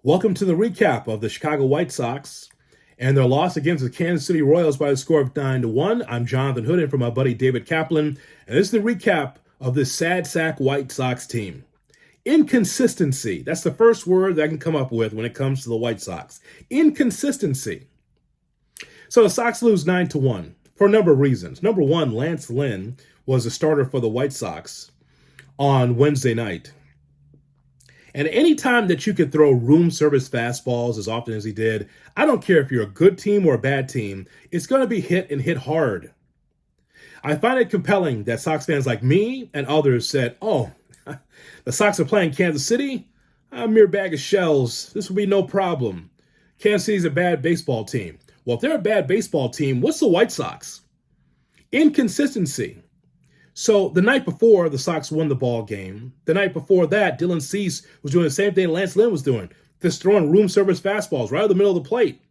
Welcome to the recap of the Chicago White Sox and their loss against the Kansas City Royals by a score of 9-1. I'm Jonathan Hood in for my buddy David Kaplan, and this is the recap of this sad sack White Sox team. Inconsistency. That's the first word that I can come up with when it comes to the White Sox. Inconsistency. So the Sox lose 9-1 for a number of reasons. Number one, Lance Lynn was a starter for the White Sox on Wednesday night. And any time that you could throw room service fastballs as often as he did, I don't care if you're a good team or a bad team, it's going to be hit and hit hard. I find it compelling that Sox fans like me and others said, oh, the Sox are playing Kansas City? A mere bag of shells. This will be no problem. Kansas City's a bad baseball team. Well, if they're a bad baseball team, what's the White Sox? Inconsistency. So the night before, the Sox won the ball game. The night before that, Dylan Cease was doing the same thing Lance Lynn was doing, just throwing room service fastballs right in the middle of the plate.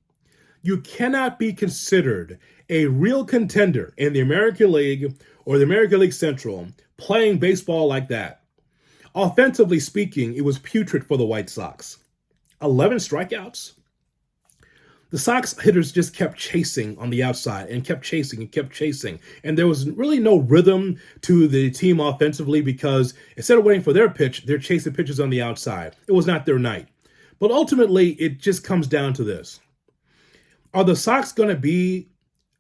You cannot be considered a real contender in the American League or the American League Central playing baseball like that. Offensively speaking, it was putrid for the White Sox. 11 strikeouts. The Sox hitters just kept chasing on the outside and kept chasing and kept chasing. And there was really no rhythm to the team offensively because instead of waiting for their pitch, they're chasing pitches on the outside. It was not their night. But ultimately, it just comes down to this. Are the Sox going to be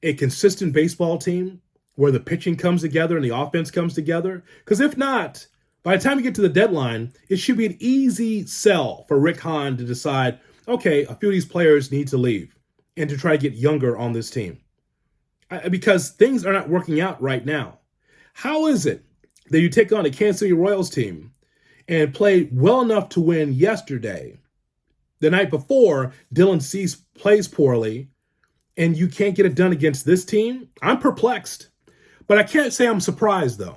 a consistent baseball team where the pitching comes together and the offense comes together? Because if not, by the time you get to the deadline, it should be an easy sell for Rick Hahn to decide, okay, a few of these players need to leave and to try to get younger on this team because things are not working out right now. How is it that you take on a Kansas City Royals team and play well enough to win yesterday, the night before Dylan Cease plays poorly, and you can't get it done against this team? I'm perplexed, but I can't say I'm surprised, though,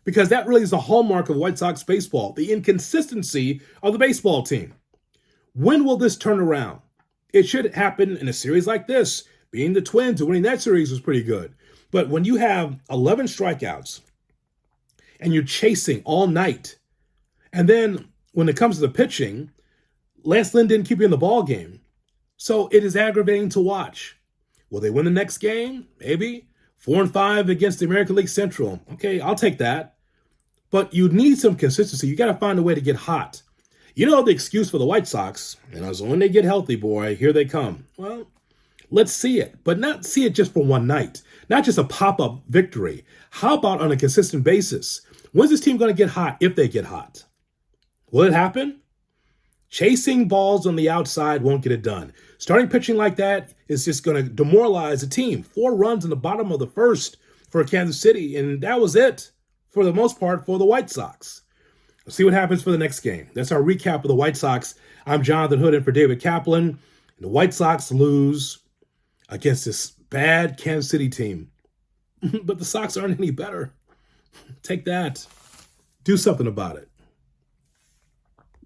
because that really is the hallmark of White Sox baseball, the inconsistency of the baseball team. When will this turn around? It should happen in a series like this. Being the Twins and winning that series was pretty good. But when you have 11 strikeouts and you're chasing all night, and then when it comes to the pitching, Lance Lynn didn't keep you in the ball game. So it is aggravating to watch. Will they win the next game? Maybe. 4-5 against the American League Central. Okay, I'll take that. But you need some consistency. You got to find a way to get hot. You know the excuse for the White Sox, and as when they get healthy, boy, here they come. Well, let's see it, but not see it just for one night, not just a pop-up victory. How about on a consistent basis? When's this team going to get hot if they get hot? Will it happen? Chasing balls on the outside won't get it done. Starting pitching like that is just going to demoralize the team. 4 runs in the bottom of the first for Kansas City, and that was it for the most part for the White Sox. We'll see what happens for the next game. That's our recap of the White Sox. I'm Jonathan Hood in for David Kaplan. The White Sox lose against this bad Kansas City team. But the Sox aren't any better. Take that. Do something about it.